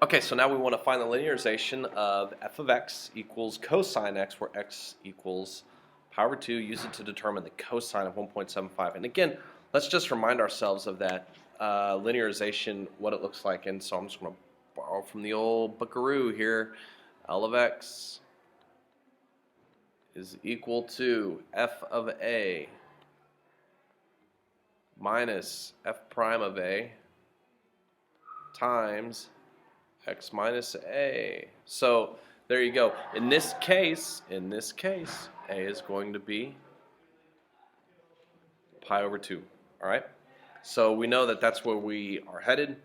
Okay, so now we want to find the linearization of f of x equals cosine x, where x equals pi over 2. Use it to determine the cosine of 1.75. And again, let's just remind ourselves of that linearization, what it looks like. And so I'm just going to borrow from the old buckaroo here. L of x is equal to f of a minus f prime of a times x minus a. So there you go. In this case, a is going to be pi over 2. All right? So we know that that's where we are headed,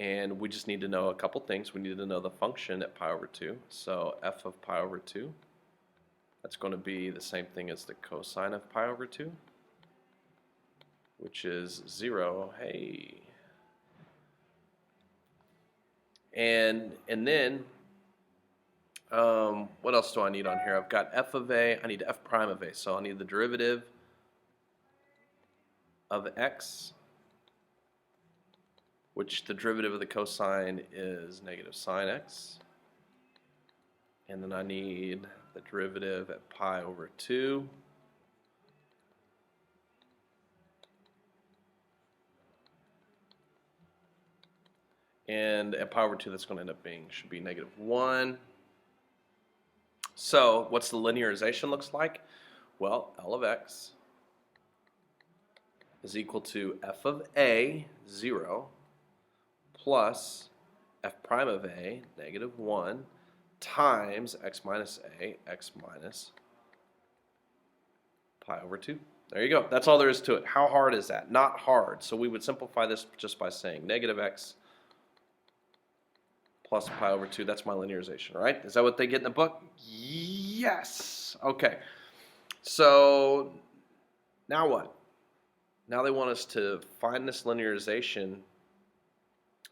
and we just need to know a couple things. We need to know the function at pi over 2. So f of pi over 2, that's going to be the same thing as the cosine of pi over 2, which is 0. Hey. And then what else do I need on here? I've got f of a. I need f prime of a. So I need the derivative of x, which the derivative of the cosine is negative sine x. And then I need the derivative at pi over 2. And at pi over 2, that's going to end up being, should be negative 1. So what's the linearization looks like? Well, L of x is equal to f of a, 0, plus f prime of a, negative 1, times x minus a, x minus pi over 2. There you go. That's all there is to it. How hard is that? Not hard. So we would simplify this just by saying negative x plus pi over 2. That's my linearization, right? Is that what they get in the book? Yes. Okay. So now what? Now they want us to find this linearization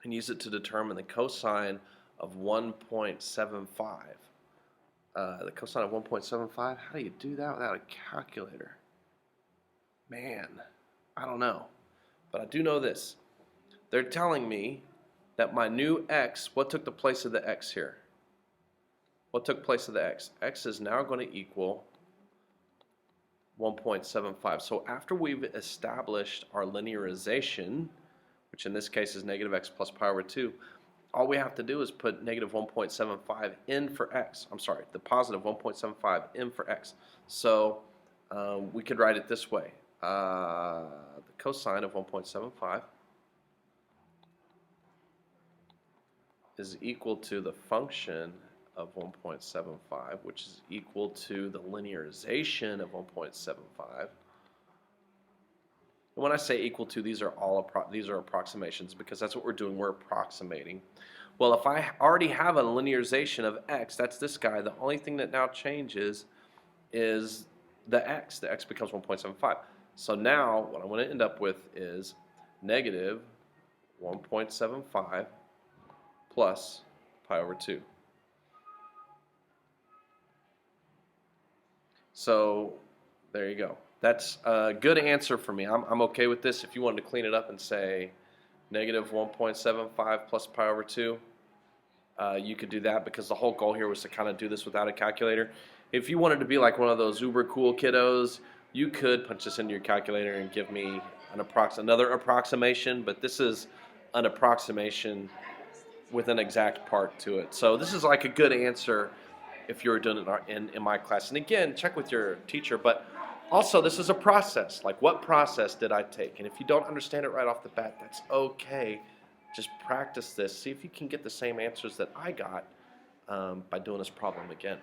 and use it to determine the cosine of 1.75. The cosine of 1.75, how do you do that without a calculator? Man, I don't know. But I do know this. They're telling me that my new x, what took the place of the x here? What took place of the x? X is now going to equal 1.75. So after we've established our linearization, which in this case is negative x plus pi over 2, all we have to do is put negative 1.75 in for x. I'm sorry, the positive 1.75 in for x. So we could write it this way. The cosine of 1.75 is equal to the function of 1.75, which is equal to the linearization of 1.75. And when I say equal to, these are approximations, because that's what we're doing. We're approximating. Well, if I already have a linearization of x, that's this guy. The only thing that now changes is the x. The x becomes 1.75. So now what I'm going to end up with is negative 1.75 plus pi over 2. So there you go. That's a good answer for me. I'm okay with this. If you wanted to clean it up and say negative 1.75 plus pi over 2, you could do that, because the whole goal here was to kind of do this without a calculator. If you wanted to be like one of those uber cool kiddos, you could punch this into your calculator and give me another approximation, but this is an approximation with an exact part to it. So this is like a good answer if you were doing it in my class. And again, check with your teacher, but also this is a process. Like, what process did I take? And if you don't understand it right off the bat, that's okay. Just practice this. See if you can get the same answers that I got by doing this problem again.